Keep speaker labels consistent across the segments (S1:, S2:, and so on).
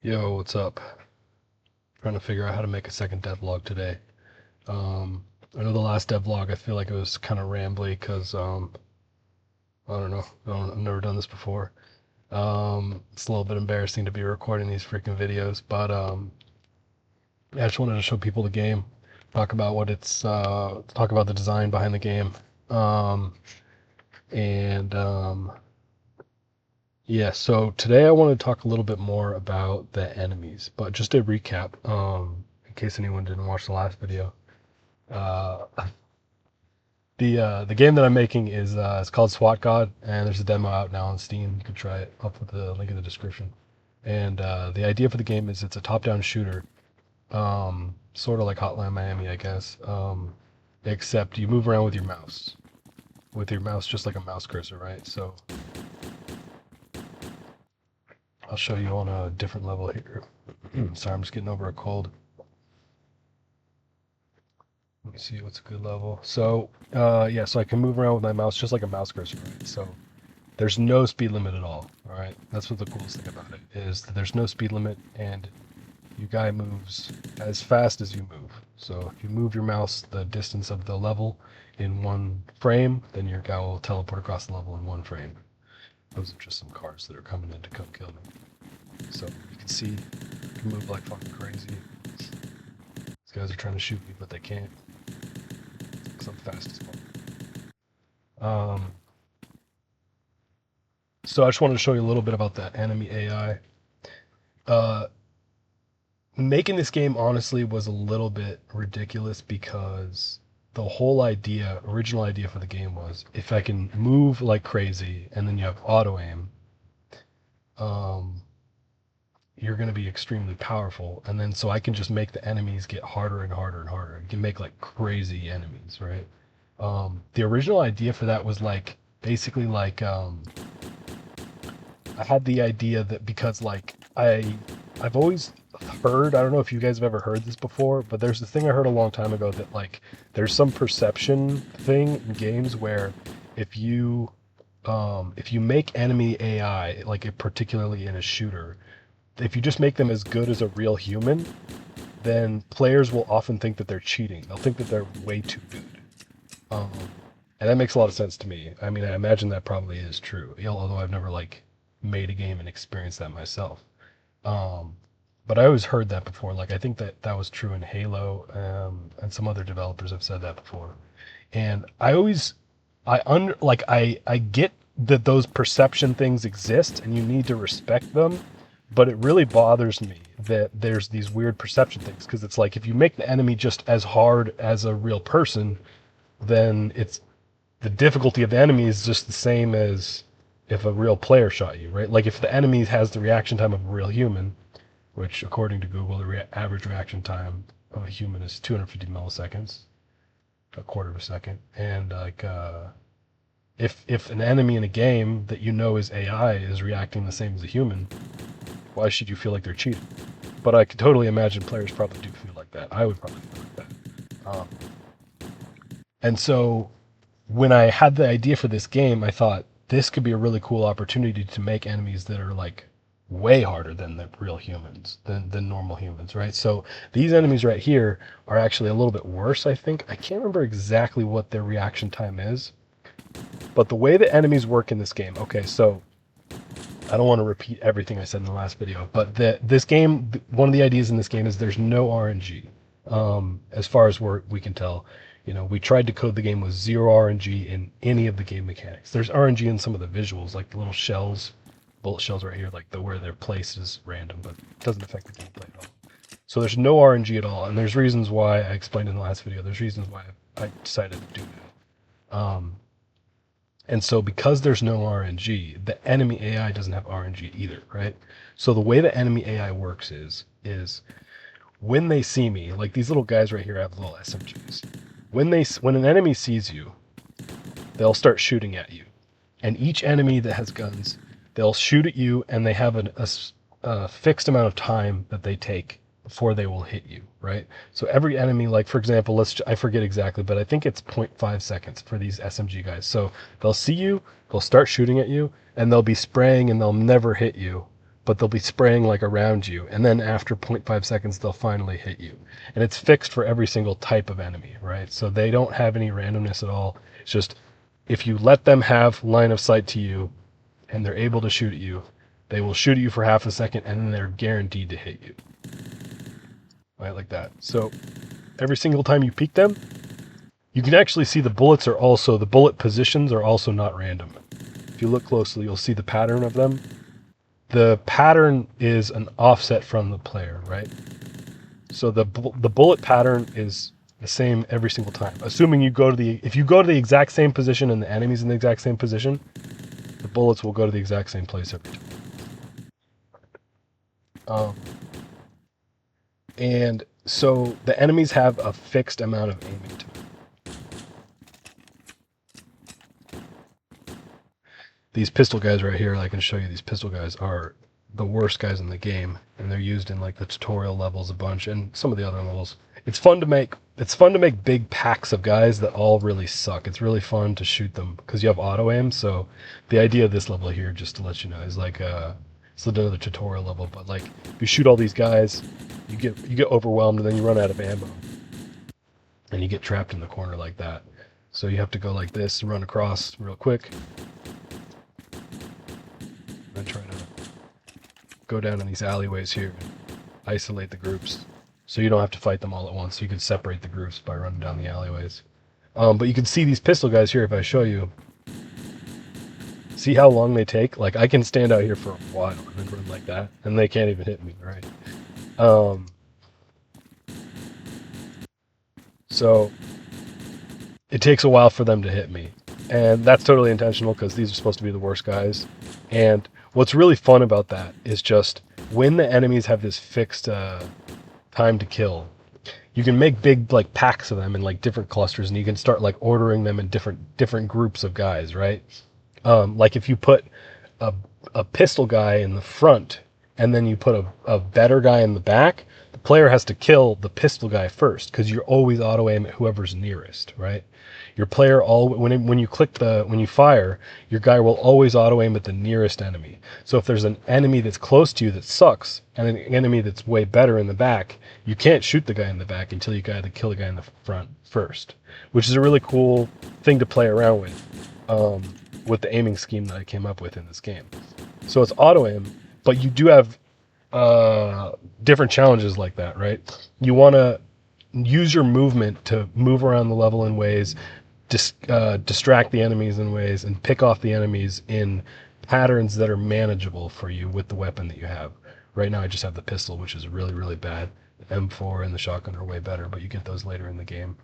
S1: Yo, what's up? Trying to figure out how to make a second devlog today. I know the last devlog, I feel like it was kind of rambly because, I don't know, I've never done this before. It's a little bit embarrassing to be recording these freaking videos, but yeah, I just wanted to show people the game, talk about talk about the design behind the game, um, and yeah. So today I want to talk a little bit more about the enemies, but just a recap, in case anyone didn't watch the last video. Uh, the game that I'm making is it's called SWAT God, and there's a demo out now on Steam. You can try it. I'll put the link in the description. And the idea for the game is it's a top-down shooter, sort of like Hotline Miami, I guess. Except you move around with your mouse just like a mouse cursor, right? So I'll show you on a different level here. Sorry, I'm just getting over a cold. Let me see what's a good level. So, yeah, so I can move around with my mouse just like a mouse cursor, right? So there's no speed limit at all. All right, that's what the coolest thing about it is that there's no speed limit, and your guy moves as fast as you move. So if you move your mouse the distance of the level in one frame, then your guy will teleport across the level in one frame. Those are just some cars that are coming in to come kill me. So you can see, you can move like fucking crazy. These guys are trying to shoot me, but they can't because I'm fast as fuck. Um, so I just wanted to show you a little bit about that enemy AI. Uh, Making this game honestly was a little bit ridiculous because the whole original idea for the game was if I can move like crazy and then you have auto aim, um, you're going to be extremely powerful. And then so I can just make the enemies get harder and harder and harder. You can make like crazy enemies, right? The original idea for that was like basically like I had the idea that because like I've always heard, I don't know if you guys have ever heard this before, but there's this thing I heard a long time ago that like there's some perception thing in games where if you if you make enemy AI like particularly in a shooter, if you just make them as good as a real human, then players will often think that they're cheating. They'll think that they're way too good. Um, and that makes a lot of sense to me. I mean, I imagine that probably is true, although I've never like made a game and experienced that myself. Um, but I always heard that before. Like I think that that was true in Halo, and some other developers have said that before. And I always, I get that those perception things exist and you need to respect them, but it really bothers me that there's these weird perception things because it's like if you make the enemy just as hard as a real person, then it's the difficulty of the enemy is just the same as if a real player shot you, right? Like if the enemy has the reaction time of a real human, which according to Google, the average reaction time of a human is 250 milliseconds, a quarter of a second, and like if an enemy in a game that you know is AI is reacting the same as a human, why should you feel like they're cheating? But I could totally imagine players probably do feel like that. I would probably feel like that. And so when I had the idea for this game, I thought this could be a really cool opportunity to make enemies that are like way harder than the real humans, than normal humans, right? So these enemies right here are actually a little bit worse, I think. I can't remember exactly what their reaction time is, but the way the enemies work in this game, okay, so I don't want to repeat everything I said in the last video, but this game, one of the ideas in this game is there's no RNG. As far as we can tell, you know, we tried to code the game with zero RNG in any of the game mechanics. There's RNG in some of the visuals, like the little shells, bullet shells right here, like where their place is random, but it doesn't affect the gameplay at all. So there's no RNG at all, and there's reasons why I explained in the last video. There's reasons why I decided to do that. And so because there's no RNG, the enemy AI doesn't have RNG either, right? So the way the enemy AI works is when they see me, like these little guys right here have little SMGs. When an enemy sees you, they'll start shooting at you. And each enemy that has guns, they'll shoot at you, and they have a fixed amount of time that they take before they will hit you, right? So every enemy, like for example, I forget exactly, but I think it's 0.5 seconds for these SMG guys. So they'll see you, they'll start shooting at you, and they'll be spraying and they'll never hit you but they'll be spraying like around you, and then after 0.5 seconds they'll finally hit you. And it's fixed for every single type of enemy, right? So they don't have any randomness at all. It's just if you let them have line of sight to you and they're able to shoot at you, they will shoot at you for half a second and then they're guaranteed to hit you. Right, like that. So every single time you peek them, you can actually see the bullet positions are also not random. If you look closely, you'll see the pattern of them. The pattern is an offset from the player, right? So the bullet pattern is the same every single time. Assuming if you go to the exact same position and the enemy's in the exact same position, the bullets will go to the exact same place every time. And so the enemies have a fixed amount of aiming time. These pistol guys right here, I can show you, these pistol guys are the worst guys in the game, and they're used in like the tutorial levels a bunch and some of the other levels. It's fun to make big packs of guys that all really suck. It's really fun to shoot them because you have auto aim. So the idea of this level here, just to let you know, is like it's another tutorial level, but like if you shoot all these guys, you get overwhelmed and then you run out of ammo and you get trapped in the corner like that. So you have to go like this, run across real quick, and try to go down in these alleyways here and isolate the groups. So you don't have to fight them all at once. You can separate the groups by running down the alleyways. But you can see these pistol guys here if I show you. See how long they take? Like I can stand out here for a while and run like that, and they can't even hit me, right? So it takes a while for them to hit me. And that's totally intentional because these are supposed to be the worst guys. And what's really fun about that is just when the enemies have this fixed time to kill, you can make big like packs of them in like different clusters, and you can start like ordering them in different groups of guys, right? Like if you put a pistol guy in the front and then you put a better guy in the back, the player has to kill the pistol guy first because you're always auto aim at whoever's nearest, right? Your player when you fire, your guy will always auto aim at the nearest enemy. So if there's an enemy that's close to you that sucks and an enemy that's way better in the back, you can't shoot the guy in the back until you got to kill the guy in the front first, which is a really cool thing to play around with the aiming scheme that I came up with in this game. So it's auto aim, but you do have different challenges like that, right? You want to use your movement to move around the level in ways, distract the enemies in ways, and pick off the enemies in patterns that are manageable for you with the weapon that you have. Right now I just have the pistol, which is really, really bad. The M4 and the shotgun are way better, but you get those later in the game.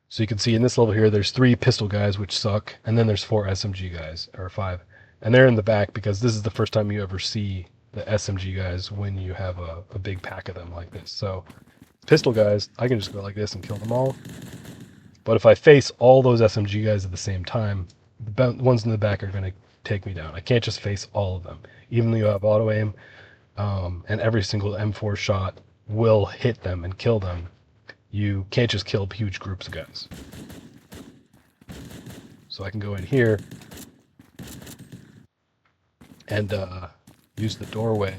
S1: So you can see in this level here, there's 3 pistol guys, which suck, and then there's 4 SMG guys, or 5. And they're in the back because this is the first time you ever see the SMG guys when you have a big pack of them like this. So pistol guys, I can just go like this and kill them all. But if I face all those SMG guys at the same time, the ones in the back are going to take me down. I can't just face all of them. Even though you have auto aim, and every single M4 shot will hit them and kill them, you can't just kill huge groups of guys. So I can go in here and use the doorway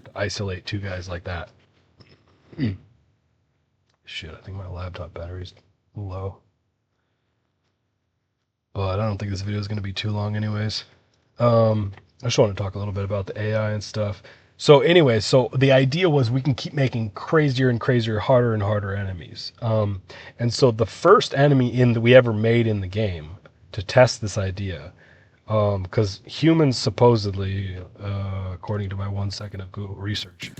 S1: to isolate 2 guys like that. Shit, I think my laptop battery's low. But I don't think this video is going to be too long anyways. I just want to talk a little bit about the AI and stuff. So anyway, so the idea was we can keep making crazier and crazier, harder and harder enemies. And so the first enemy that we ever made in the game to test this idea, because humans supposedly, according to my 1 second of Google research,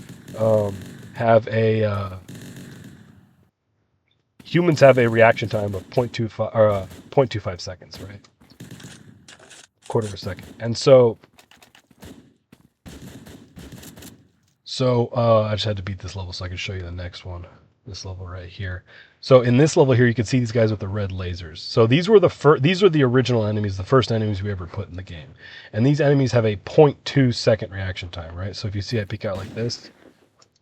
S1: humans have a reaction time of 0.25 seconds, right? Quarter of a second. And so I just had to beat this level so I can show you the next one. This level right here. So in this level here, you can see these guys with the red lasers. So these are the original enemies, the first enemies we ever put in the game. And these enemies have a 0.2 second reaction time, right? So if you see I peek out like this,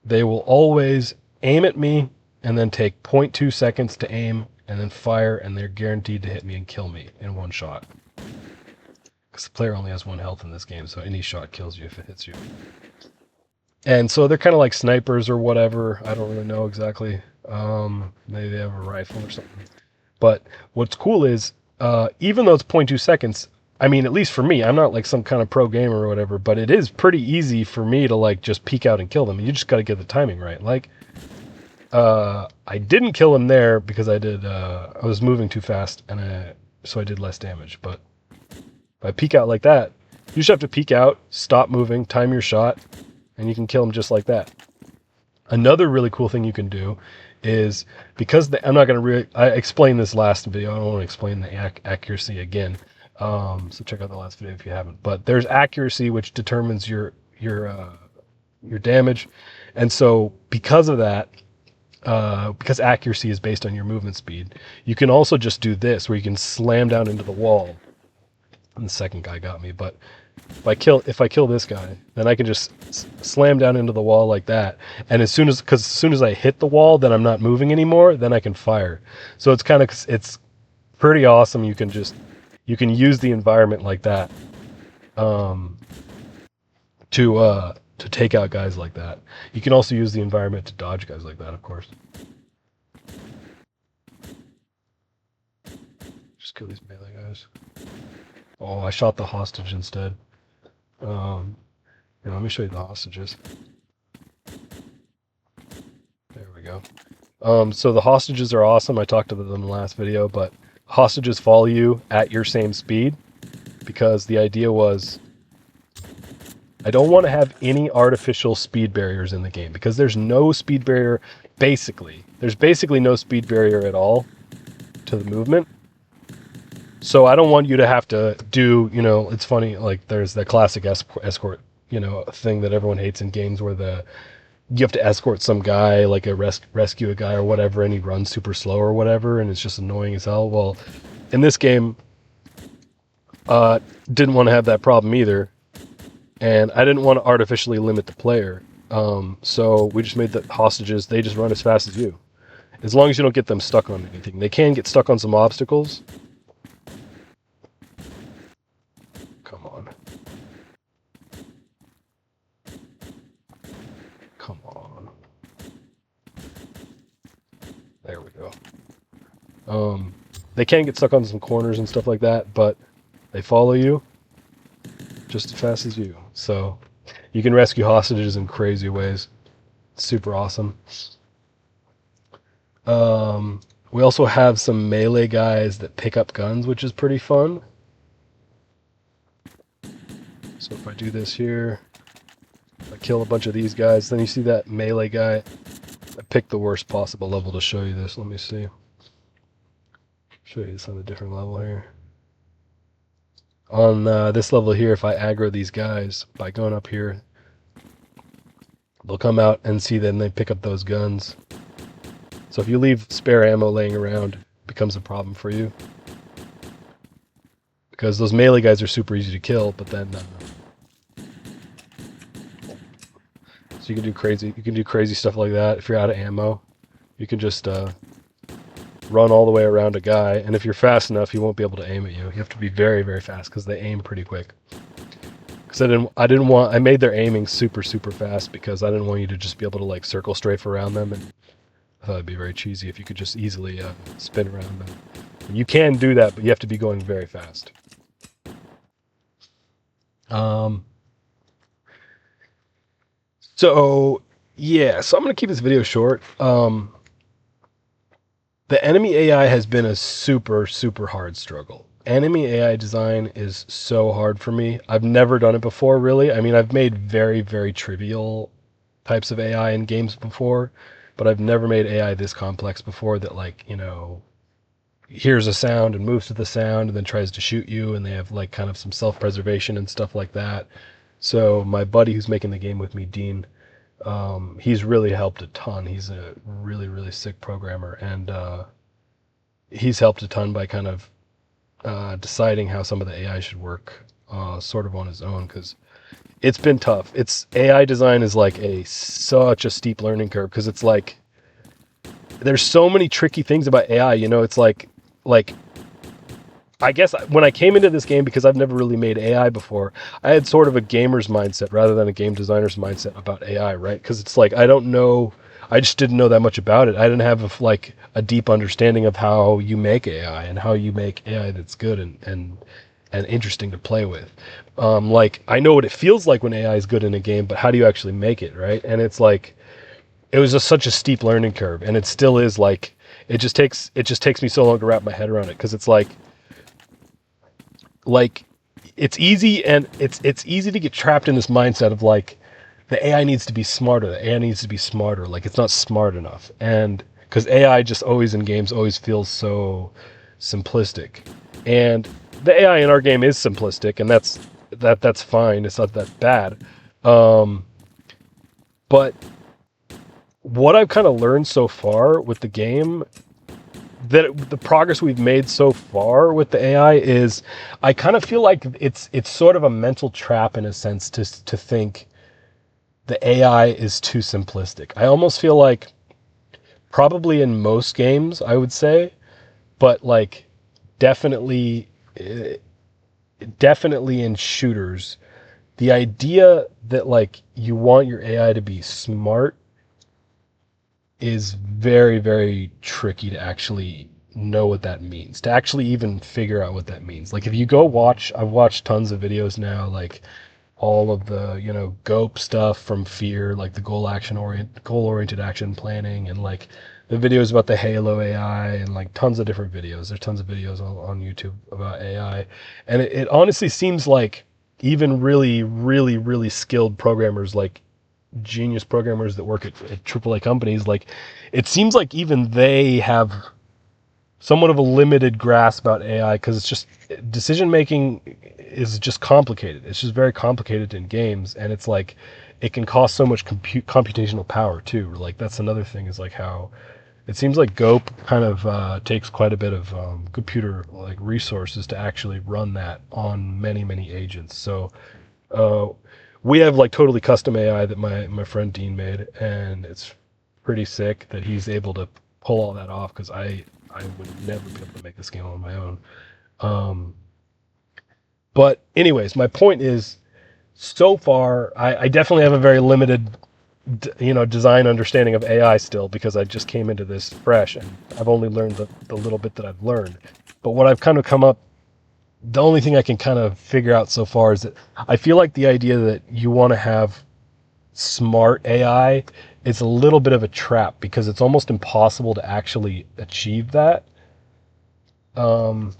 S1: they will always aim at me and then take 0.2 seconds to aim and then fire, and they're guaranteed to hit me and kill me in one shot. because the player only has 1 health in this game, so any shot kills you if it hits you. And so they're kind of like snipers or whatever. I don't really know exactly. Maybe they have a rifle or something. But what's cool is, even though it's 0.2 seconds, I mean, at least for me, I'm not like some kind of pro gamer or whatever, but it is pretty easy for me to like just peek out and kill them. You just got to get the timing right. Like, I didn't kill him there because I was moving too fast, and so I did less damage. But if I peek out like that, you just have to peek out, stop moving, time your shot, and you can kill him just like that. Another really cool thing you can do is, because I'm not going to I explained this last video. I don't want to explain the accuracy again. So check out the last video if you haven't. But there's accuracy, which determines your damage, and so because of that, because accuracy is based on your movement speed, you can also just do this, where you can slam down into the wall. And the second guy got me, but if I kill this guy, then I can just slam down into the wall like that. And as soon as I hit the wall, then I'm not moving anymore. Then I can fire. So it's pretty awesome. You can use the environment like that, to take out guys like that. You can also use the environment to dodge guys like that, of course. Just kill these melee guys. Oh, I shot the hostage instead. Let me show you the hostages. There we go. So the hostages are awesome. I talked about them in the last video, but hostages follow you at your same speed, because the idea was, I don't want to have any artificial speed barriers in the game, because there's no speed barrier, basically. There's basically no speed barrier at all to the movement. So I don't want you to have to do, it's funny, like there's that classic escort, thing that everyone hates in games, where you have to escort some guy, like rescue a guy or whatever, and he runs super slow or whatever, and it's just annoying as hell. Well, in this game, didn't want to have that problem either, and I didn't want to artificially limit the player. So we just made the hostages, they just run as fast as you. As long as you don't get them stuck on anything. They can get stuck on some obstacles. Come on. Come on. There we go. They can get stuck on some corners and stuff like that, but they follow you just as fast as you. So you can rescue hostages in crazy ways. It's super awesome. We also have some melee guys that pick up guns, which is pretty fun. So if I do this here, I kill a bunch of these guys, then you see that melee guy. I picked the worst possible level to show you this. Let me see. Show you this on a different level here. On this level here, if I aggro these guys by going up here, they'll come out and see then they pick up those guns. So if you leave spare ammo laying around, it becomes a problem for you. Because those melee guys are super easy to kill, but then so you can do crazy stuff like that. If you're out of ammo, you can just run all the way around a guy, and if you're fast enough, he won't be able to aim at you. You have to be very, very fast, because they aim pretty quick. Because I made their aiming super, super fast, because I didn't want you to just be able to like circle strafe around them, and I thought it'd be very cheesy if you could just easily spin around them. And you can do that, but you have to be going very fast. So yeah, so I'm gonna keep this video short. The enemy AI has been a super, super hard struggle. Enemy AI design is so hard for me. I've never done it before, really. I mean, I've made very, very trivial types of AI in games before, but I've never made AI this complex before, that like, hears a sound and moves to the sound and then tries to shoot you, and they have like kind of some self-preservation and stuff like that. So my buddy who's making the game with me, Dean, he's really helped a ton. He's a really, really sick programmer, and he's helped a ton by kind of deciding how some of the AI should work sort of on his own, because it's been tough. AI design is like such a steep learning curve, because it's like there's so many tricky things about AI. It's like I guess when I came into this game, because I've never really made AI before, I had sort of a gamer's mindset rather than a game designer's mindset about AI, right? Because it's like I don't know, I just didn't know that much about it. I didn't have like a deep understanding of how you make AI and how you make AI that's good and interesting to play with. Like I know what it feels like when AI is good in a game, but how do you actually make it, right? And it's like it was just such a steep learning curve, and it still is. Like it just takes me so long to wrap my head around it because it's like it's easy, and it's easy to get trapped in this mindset of like the AI needs to be smarter, the AI needs to be smarter, like it's not smart enough. And because AI just always in games always feels so simplistic, and the AI in our game is simplistic, and that's fine, it's not that bad. um but what I've kind of learned so far with the game, the progress we've made so far with the AI is I kind of feel like it's sort of a mental trap in a sense to think the AI is too simplistic. I almost feel like probably in most games I would say, but like definitely eh, definitely in shooters, the idea that like you want your AI to be smart is very, very tricky to actually know what that means, to actually even figure out what that means. Like if you go watch, I've watched tons of videos now, like all of the, GOP stuff from Fear, like the goal oriented action planning, and like the videos about the Halo AI, and like tons of different videos. There's tons of videos on YouTube about AI. And it honestly seems like even really, really, really skilled programmers, like genius programmers that work at AAA companies, like it seems like even they have somewhat of a limited grasp about AI because it's just decision making is just complicated. It's just very complicated in games, and it's like it can cost so much computational power too. Like that's another thing is like how it seems like GOP kind of takes quite a bit of computer like resources to actually run that on many, many agents. So uh, we have like totally custom AI that my friend Dean made, and it's pretty sick that he's able to pull all that off because I would never be able to make this game on my own. Um, but anyways, my point is, so far I definitely have a very limited design understanding of AI still because I just came into this fresh and I've only learned the little bit that I've learned. But what I've kind of come up, the only thing I can kind of figure out so far is that I feel like the idea that you want to have smart AI is a little bit of a trap because it's almost impossible to actually achieve that. Um,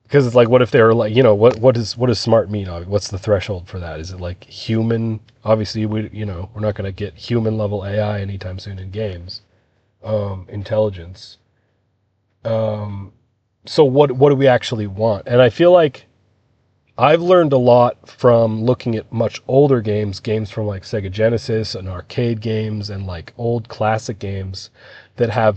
S1: because it's like, what if they're like, what does smart mean? What's the threshold for that? Is it like human? Obviously, we're not going to get human level AI anytime soon in games. Intelligence. Um, so what do we actually want? And I feel like I've learned a lot from looking at much older games from like Sega Genesis and arcade games and like old classic games that have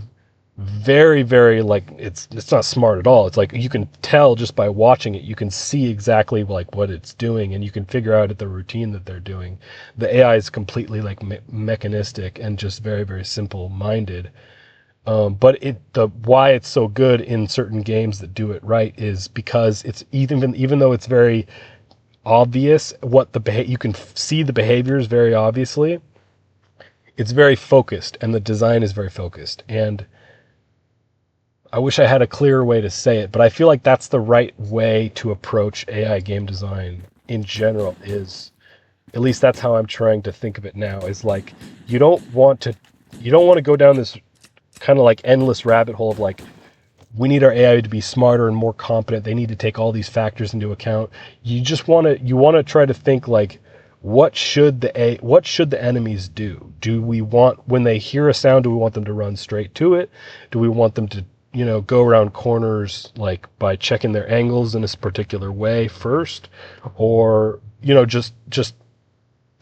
S1: very, very like it's not smart at all. It's like you can tell just by watching it, you can see exactly like what it's doing, and you can figure out at the routine that they're doing. The AI is completely like mechanistic and just very, very simple minded. But the why it's so good in certain games that do it right is because it's even though it's very obvious what you can see the behaviors very obviously. It's very focused, and the design is very focused. And I wish I had a clearer way to say it, but I feel like that's the right way to approach AI game design in general. Is at least that's how I'm trying to think of it now. Is like you don't want to you don't want to go down this kind of like endless rabbit hole of like we need our AI to be smarter and more competent. They need to take all these factors into account. You want to try to think like what should the enemies do? Do we want when they hear a sound, do we want them to run straight to it? Do we want them to go around corners like by checking their angles in this particular way first, or just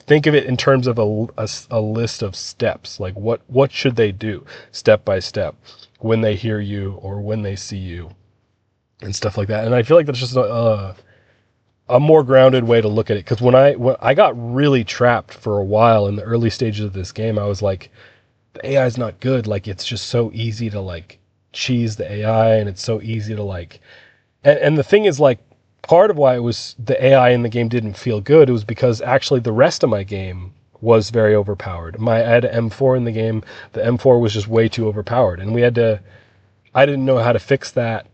S1: think of it in terms of a list of steps, like what should they do step by step when they hear you or when they see you and stuff like that. And I feel like that's just a more grounded way to look at it, because when I got really trapped for a while in the early stages of this game, I was like, the AI is not good. Like it's just so easy to like cheese the AI, and it's so easy to like And the thing is, like, part of why it was the AI in the game didn't feel good, it was because actually the rest of my game was very overpowered. I had an M4 in the game. The M4 was just way too overpowered, and I didn't know how to fix that,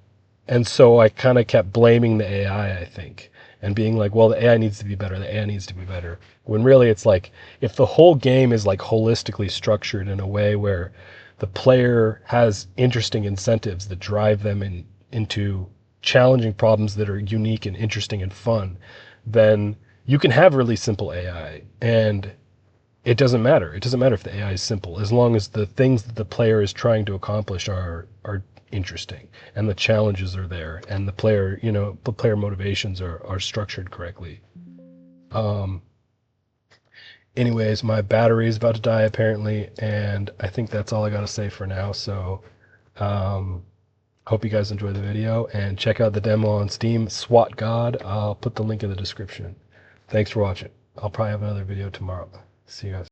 S1: and so I kind of kept blaming the AI, I think, and being like, well, the AI needs to be better. The AI needs to be better. When really it's like, if the whole game is like holistically structured in a way where the player has interesting incentives that drive them into challenging problems that are unique and interesting and fun, then you can have really simple AI, and it doesn't matter. It doesn't matter if the AI is simple, as long as the things that the player is trying to accomplish are interesting, and the challenges are there, and the player, the player motivations are structured correctly. Um, Anyways, my battery is about to die apparently, and I think that's all I got to say for now. So, um, hope you guys enjoy the video, and check out the demo on Steam, SWAT God. I'll put the link in the description. Thanks for watching. I'll probably have another video tomorrow. See you guys.